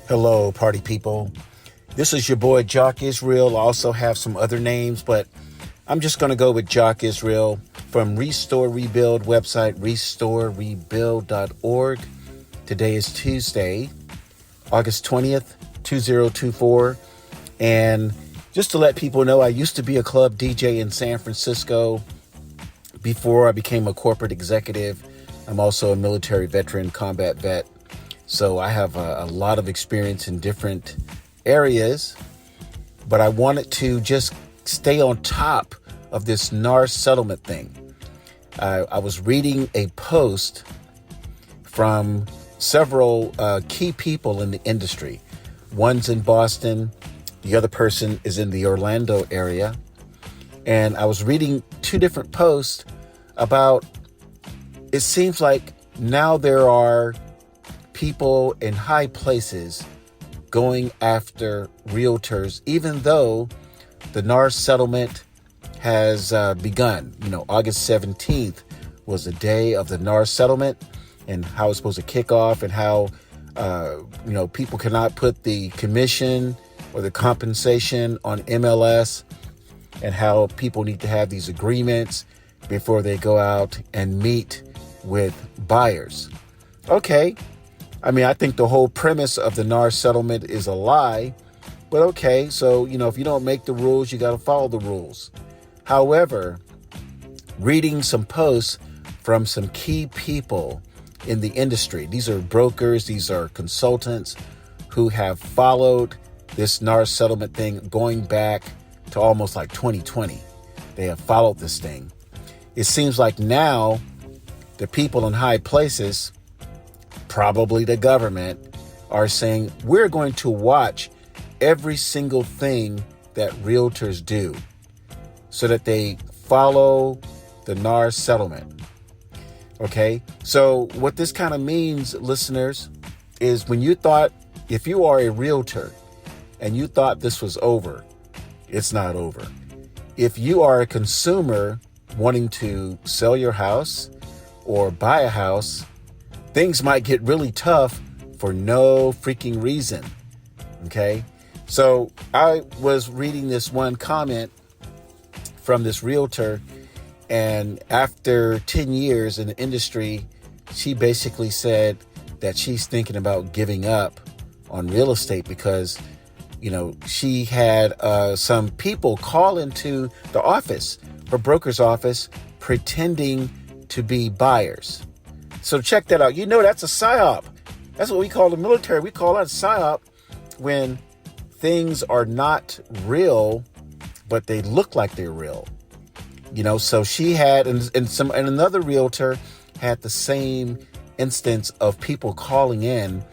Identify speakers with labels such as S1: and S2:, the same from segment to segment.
S1: Hello, party people. This is your boy, Jock Israel. I also have some other names, but I'm just going to go with Jock Israel from Restore Rebuild website, restorerebuild.org. Today is Tuesday, August 20th, 2024. And just to let people know, I used to be a club DJ in San Francisco before I became a corporate executive. I'm also a military veteran, combat vet. So I have a lot of experience in different areas, but I wanted to just stay on top of this NAR settlement thing. I was reading a post from several key people in the industry. One's in Boston, the other person is in the Orlando area. And I was reading two different posts about, it seems like now there are people in high places going after realtors, even though the NAR settlement has begun. August 17th was the day of the NAR settlement and how it's supposed to kick off, and how, people cannot put the commission or the compensation on MLS, and how people need to have these agreements before they go out and meet with buyers. Okay. I think the whole premise of the NAR settlement is a lie, but okay. So, if you don't make the rules, you got to follow the rules. However, reading some posts from some key people in the industry, these are brokers, these are consultants who have followed this NAR settlement thing going back to almost like 2020. They have followed this thing. It seems like now the people in high places, probably the government, are saying, we're going to watch every single thing that realtors do so that they follow the NAR settlement. Okay, so what this kind of means, listeners, is when you thought, if you are a realtor and you thought this was over, it's not over. If you are a consumer wanting to sell your house or buy a house, things might get really tough for no freaking reason. Okay. So I was reading this one comment from this realtor, and after 10 years in the industry, she basically said that she's thinking about giving up on real estate because, she had some people call into the office, her broker's office, pretending to be buyers. So check that out. That's a PSYOP. That's what we call the military. We call that a PSYOP when things are not real, but they look like they're real. So she had, and another realtor had the same instance of people calling in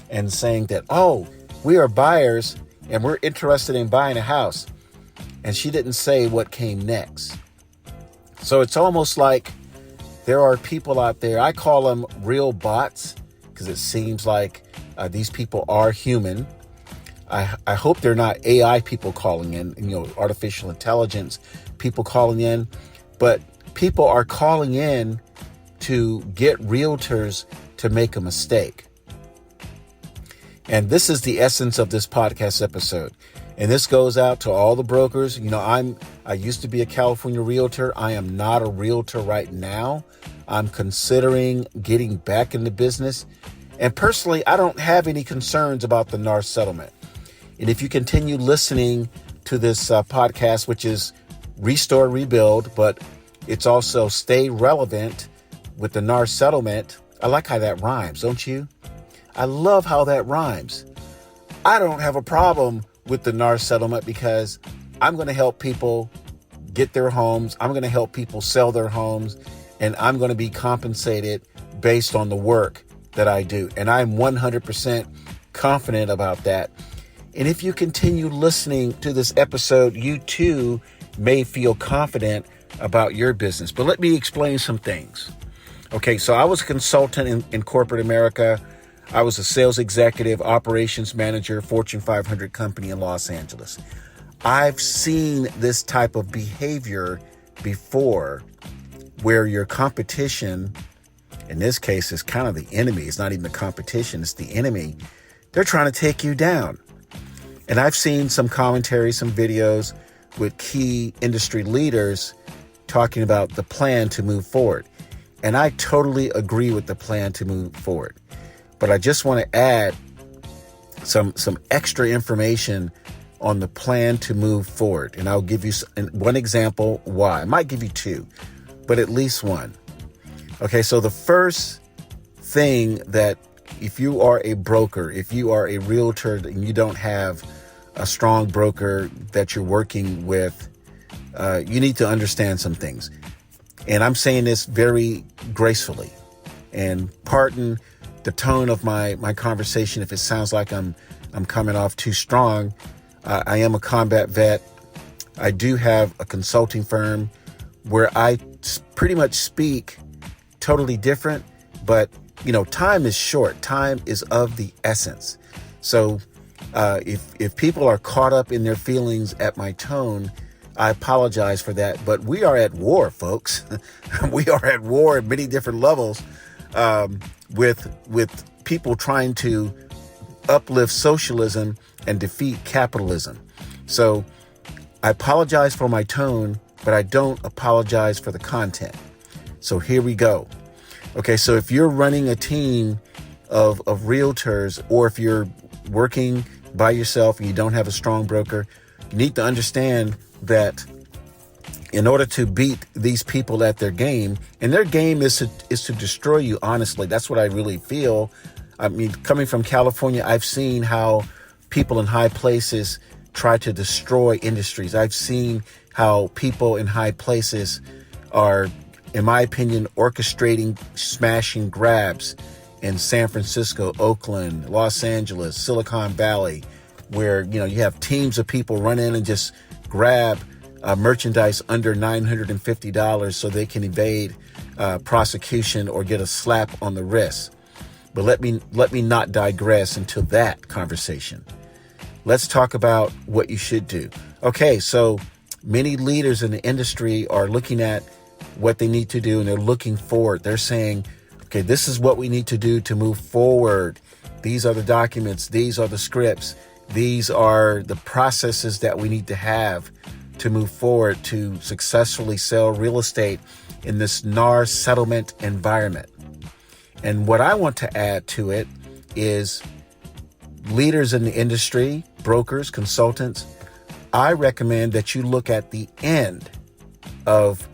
S1: and saying that, oh, we are buyers and we're interested in buying a house. And she didn't say what came next. So it's almost like there are people out there, I call them real bots, because it seems like these people are human. I hope they're not AI people calling in, artificial intelligence people calling in, but people are calling in to get realtors to make a mistake. And this is the essence of this podcast episode. And this goes out to all the brokers. I used to be a California realtor. I am not a realtor right now. I'm considering getting back into business. And personally, I don't have any concerns about the NAR settlement. And if you continue listening to this podcast, which is Restore Rebuild, but it's also Stay Relevant with the NAR settlement. I like how that rhymes, don't you? I love how that rhymes. I don't have a problem with the NAR settlement because I'm going to help people get their homes. I'm going to help people sell their homes, and I'm going to be compensated based on the work that I do. And I'm 100% confident about that. And if you continue listening to this episode, you too may feel confident about your business. But let me explain some things. Okay, so I was a consultant in corporate America. I was a sales executive, operations manager, Fortune 500 company in Los Angeles. I've seen this type of behavior before, where your competition, in this case, is kind of the enemy. It's not even the competition, it's the enemy, they're trying to take you down. And I've seen some commentary, some videos with key industry leaders talking about the plan to move forward. And I totally agree with the plan to move forward. But I just want to add some extra information on the plan to move forward. And I'll give you one example why. I might give you two, but at least one. Okay, so the first thing that if you are a broker, if you are a realtor and you don't have a strong broker that you're working with, you need to understand some things. And I'm saying this very gracefully. And pardon the tone of my conversation if it sounds like I'm coming off too strong. I am a combat vet. I do have a consulting firm where I pretty much speak totally different, but time is short. Time is of the essence. So if people are caught up in their feelings at my tone, I apologize for that. But we are at war, folks. We are at war at many different levels with people trying to uplift socialism and defeat capitalism. So I apologize for my tone, but I don't apologize for the content. So here we go. Okay, so if you're running a team of realtors, or if you're working by yourself and you don't have a strong broker, you need to understand that in order to beat these people at their game, and their game is to destroy you, honestly. That's what I really feel. I mean, coming from California, I've seen how people in high places try to destroy industries. I've seen how people in high places are, in my opinion, orchestrating smashing grabs in San Francisco, Oakland, Los Angeles, Silicon Valley, where, you have teams of people run in and just grab merchandise under $950 so they can evade prosecution or get a slap on the wrist. But let me not digress into that conversation. Let's talk about what you should do. Okay, so many leaders in the industry are looking at what they need to do, and they're looking forward. They're saying, okay, this is what we need to do to move forward. These are the documents. These are the scripts. These are the processes that we need to have to move forward to successfully sell real estate in this NAR settlement environment. And what I want to add to it is leaders in the industry, brokers, consultants, I recommend that you look at the end of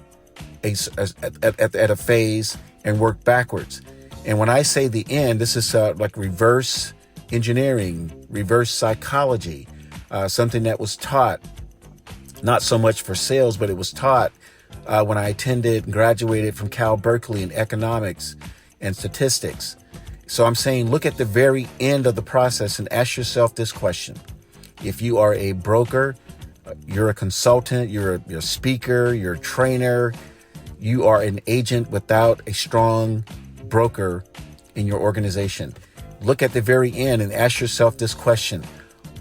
S1: at a phase and work backwards. And when I say the end, this is like reverse engineering, reverse psychology, something that was taught, not so much for sales, but it was taught when I attended and graduated from Cal Berkeley in economics and statistics. So I'm saying, look at the very end of the process and ask yourself this question. If you are a broker, you're a consultant, you're a speaker, you're a trainer, you are an agent without a strong broker in your organization. Look at the very end and ask yourself this question.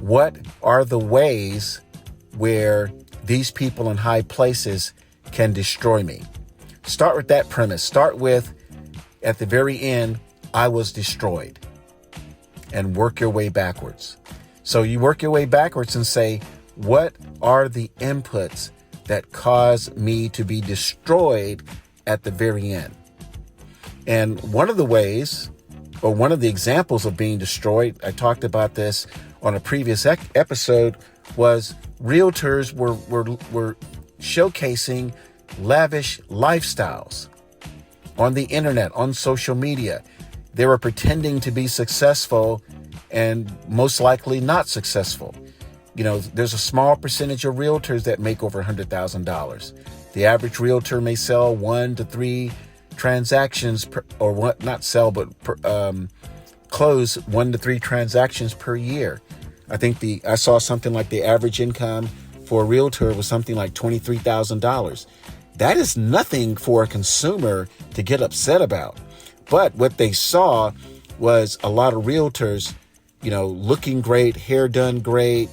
S1: What are the ways where these people in high places can destroy me? Start with that premise. Start with, at the very end, I was destroyed, and work your way backwards. So you work your way backwards and say, what are the inputs that cause me to be destroyed at the very end? And one of the ways, or one of the examples of being destroyed, I talked about this on a previous episode, was realtors were showcasing lavish lifestyles on the internet, on social media. They were pretending to be successful and most likely not successful. There's a small percentage of realtors that make over $100,000. The average realtor may sell 1 to 3 transactions close 1 to 3 transactions per year. I think I saw something like the average income for a realtor was something like $23,000. That is nothing for a consumer to get upset about. But what they saw was a lot of realtors, looking great, hair done great,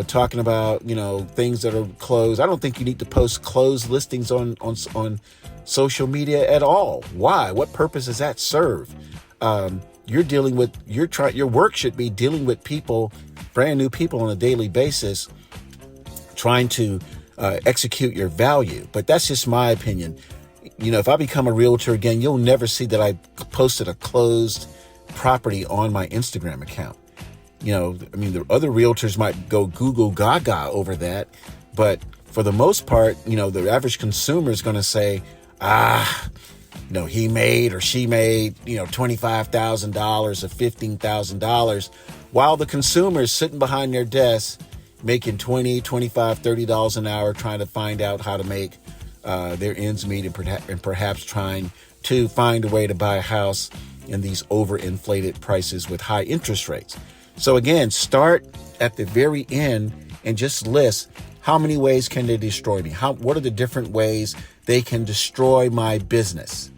S1: talking about, things that are closed. I don't think you need to post closed listings on social media at all. Why? What purpose does that serve? you're dealing with, your work should be dealing with people, brand new people on a daily basis, trying to execute your value. But that's just my opinion. If I become a realtor again, you'll never see that I posted a closed property on my Instagram account. The other realtors might go Google Gaga over that, but for the most part, the average consumer is going to say, he made or she made, $25,000 or $15,000, while the consumer is sitting behind their desk making $20, $25, $30 an hour, trying to find out how to make their ends meet, and perhaps trying to find a way to buy a house in these overinflated prices with high interest rates. So again, start at the very end and just list how many ways can they destroy me? What are the different ways they can destroy my business?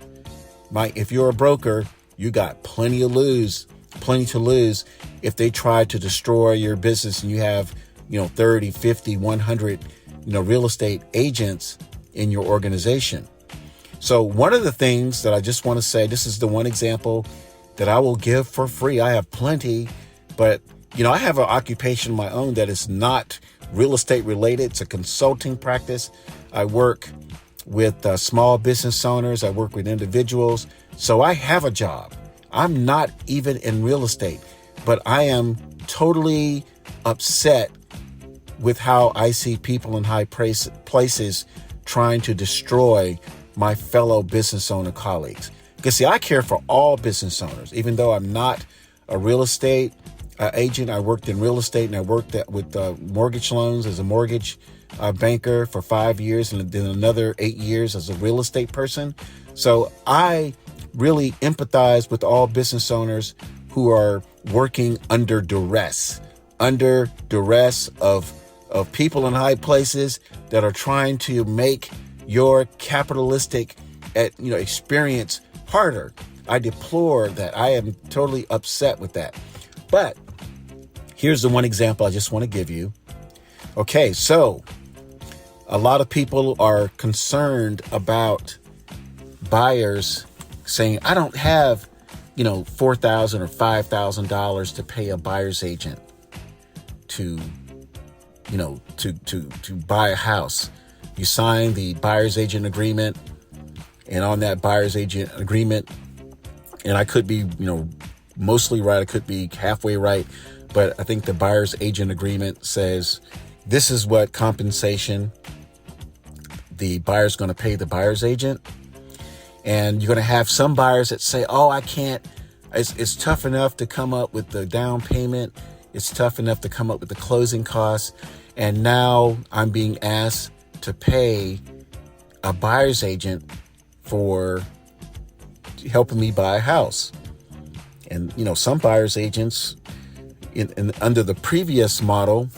S1: If you're a broker, you got plenty to lose if they try to destroy your business and you have 30, 50, 100 real estate agents in your organization. So one of the things that I just want to say, this is the one example that I will give for free. I have plenty, but I have an occupation of my own that is not real estate related. It's a consulting practice. I work with small business owners. I work with individuals. So I have a job. I'm not even in real estate, but I am totally upset with how I see people in high places trying to destroy my fellow business owner colleagues. Because see, I care for all business owners, even though I'm not a real estate agent. I worked in real estate and I worked with mortgage loans as a mortgage banker for 5 years and then another 8 years as a real estate person. So I really empathize with all business owners who are working under duress of people in high places that are trying to make your capitalistic experience harder. I deplore that. I am totally upset with that. But here's the one example I just want to give you. Okay, so a lot of people are concerned about buyers saying, I don't have, $4,000 or $5,000 to pay a buyer's agent to buy a house. You sign the buyer's agent agreement, and on that buyer's agent agreement, and I could be, mostly right, I could be halfway right, but I think the buyer's agent agreement says this is what compensation the buyer's going to pay the buyer's agent. And you're going to have some buyers that say, I can't, it's tough enough to come up with the down payment. It's tough enough to come up with the closing costs. And now I'm being asked to pay a buyer's agent for helping me buy a house. And, some buyer's agents under the previous model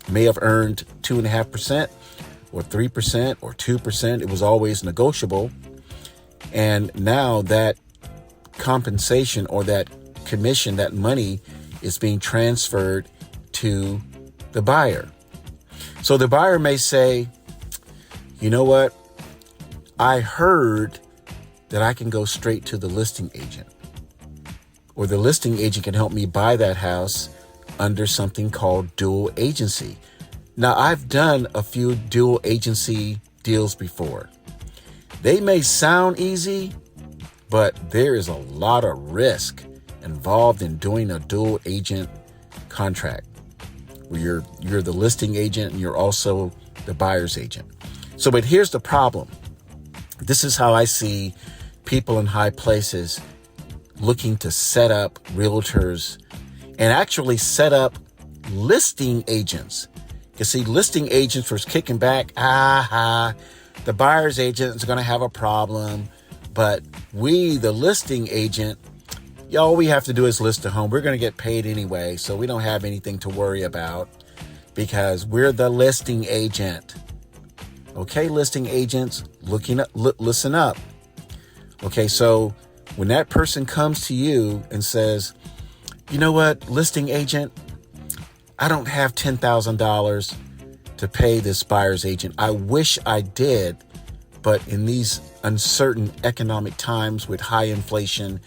S1: may have earned 2.5% or 3% or 2%. It was always negotiable. And now that compensation or that commission, that money is being transferred to the buyer. So the buyer may say, you know what? I heard that I can go straight to the listing agent, or the listing agent can help me buy that house under something called dual agency. Now, I've done a few dual agency deals before. They may sound easy, but there is a lot of risk involved in doing a dual agent contract where you're the listing agent and you're also the buyer's agent. So, but here's the problem. This is how I see people in high places looking to set up realtors and actually set up listing agents. You see, listing agents were kicking back. The buyer's agent is going to have a problem, but we, the listing agent, all we have to do is list a home. We're going to get paid anyway, so we don't have anything to worry about because we're the listing agent. Okay, listing agents, listen up. Okay, so when that person comes to you and says, you know what, listing agent, I don't have $10,000 to pay this buyer's agent. I wish I did, but in these uncertain economic times with high inflation,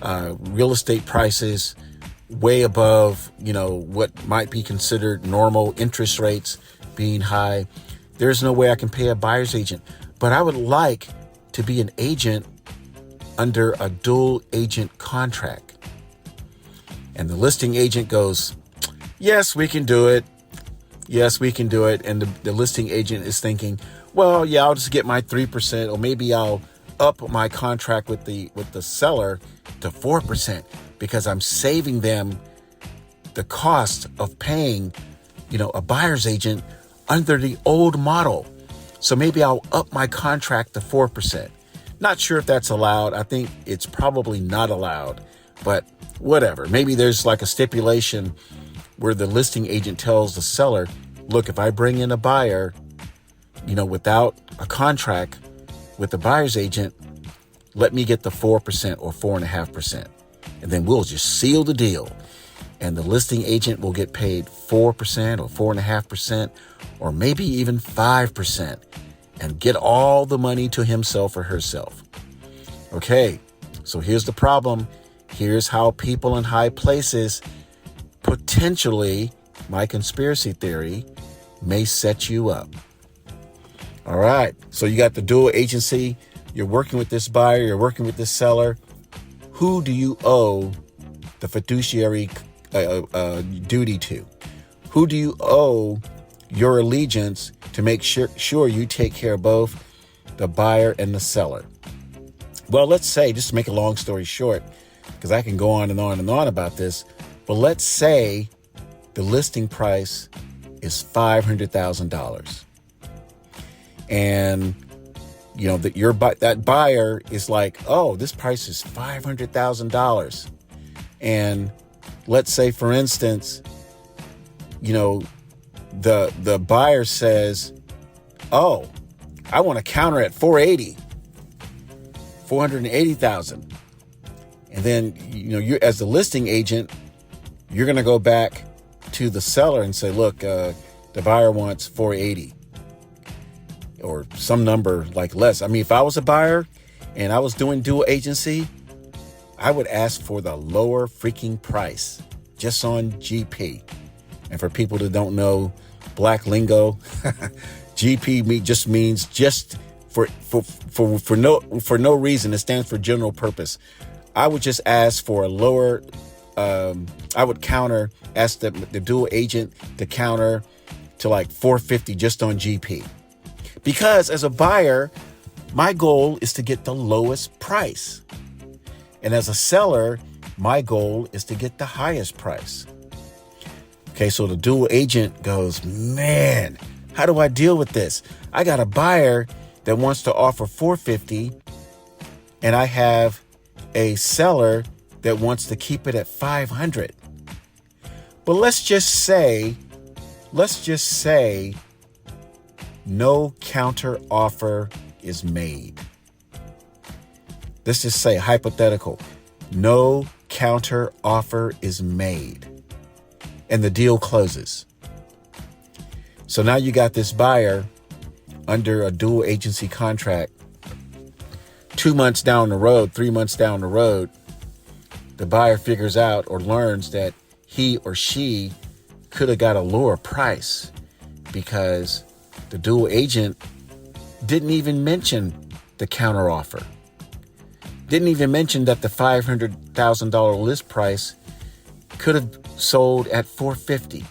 S1: real estate prices way above, what might be considered normal, interest rates being high. There's no way I can pay a buyer's agent, but I would like to be an agent under a dual agent contract. And the listing agent goes, yes, we can do it. Yes, we can do it. And the listing agent is thinking, well, yeah, I'll just get my 3%, or maybe I'll up my contract with the seller to 4% because I'm saving them the cost of paying, a buyer's agent under the old model. So maybe I'll up my contract to 4%. Not sure if that's allowed. I think it's probably not allowed, but whatever. Maybe there's like a stipulation where the listing agent tells the seller, look, if I bring in a buyer, without a contract with the buyer's agent, let me get the 4% or 4.5%. And then we'll just seal the deal. And the listing agent will get paid 4% or 4.5%, or maybe even 5%, and get all the money to himself or herself. Okay, so here's the problem. Here's how people in high places potentially, my conspiracy theory, may set you up. All right, so you got the dual agency. You're working with this buyer. You're working with this seller. Who do you owe the fiduciary duty to? Who do you owe your allegiance to make sure you take care of both the buyer and the seller? Well, let's say, just to make a long story short, because I can go on and on and on about this, but let's say the listing price is $500,000. And, that buyer is like, oh, this price is $500,000. And let's say, for instance, the buyer says, oh, I want to counter at 480,000. And then, you as the listing agent, you're going to go back to the seller and say, look, the buyer wants 480 or some number like less. I mean, if I was a buyer and I was doing dual agency, I would ask for the lower freaking price just on GP. And for people that don't know black lingo, GP just means for no reason. It stands for general purpose. I would just ask for a lower, I would ask the dual agent to counter to like 450 just on GP. Because as a buyer, my goal is to get the lowest price. And as a seller, my goal is to get the highest price. Okay, so the dual agent goes, man, how do I deal with this? I got a buyer that wants to offer 450, and I have a seller that wants to keep it at 500. But let's just say no counter offer is made. Let's just say, hypothetical, no counter offer is made and the deal closes. So now you got this buyer under a dual agency contract. 2 months down the road, 3 months down the road, the buyer figures out or learns that he or she could have got a lower price because the dual agent didn't even mention the counter offer. Didn't even mention that the $500,000 list price could have sold at $450,000.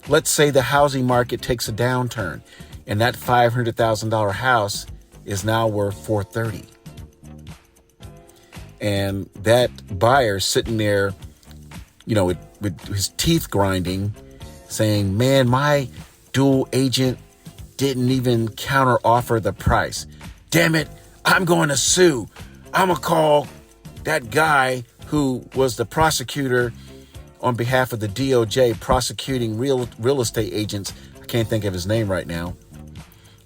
S1: Let's say the housing market takes a downturn and that $500,000 house is now worth $430,000. And that buyer sitting there, with his teeth grinding, saying, man, my dual agent didn't even counter offer the price. Damn it, I'm going to sue. I'm going to call that guy who was the prosecutor on behalf of the DOJ prosecuting real estate agents. I can't think of his name right now.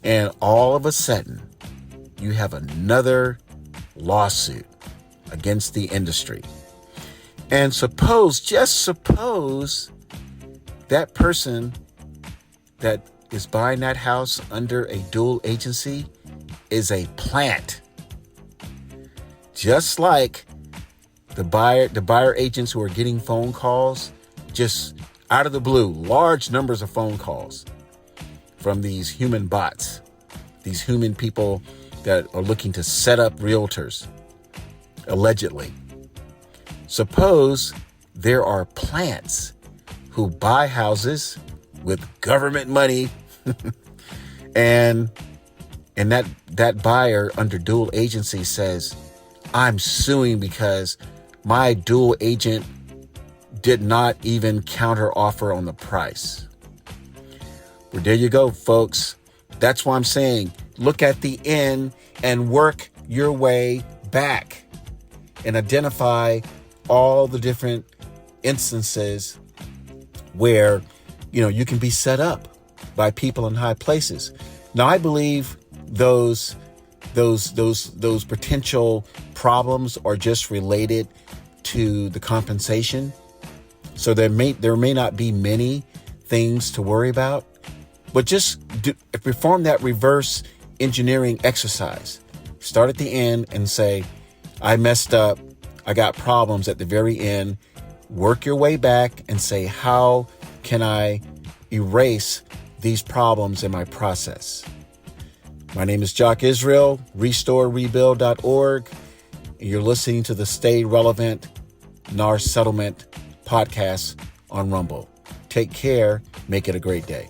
S1: And all of a sudden, you have another lawsuit against the industry. And just suppose that person that is buying that house under a dual agency is a plant. Just like The buyer agents who are getting phone calls just out of the blue, large numbers of phone calls from these human bots, these human people that are looking to set up realtors, allegedly. Suppose there are plants who buy houses with government money and that buyer under dual agency says, I'm suing because my dual agent did not even counter offer on the price. Well, there you go, folks. That's why I'm saying look at the end and work your way back and identify all the different instances where, you can be set up by people in high places. Now, I believe those potential problems are just related to the compensation. So there may not be many things to worry about, but just perform that reverse engineering exercise. Start at the end and say, I messed up. I got problems at the very end. Work your way back and say, how can I erase these problems in my process? My name is Jock Israel, restorerebuild.org. And you're listening to the Stay Relevant NAR Settlement podcast on Rumble. Take care. Make it a great day.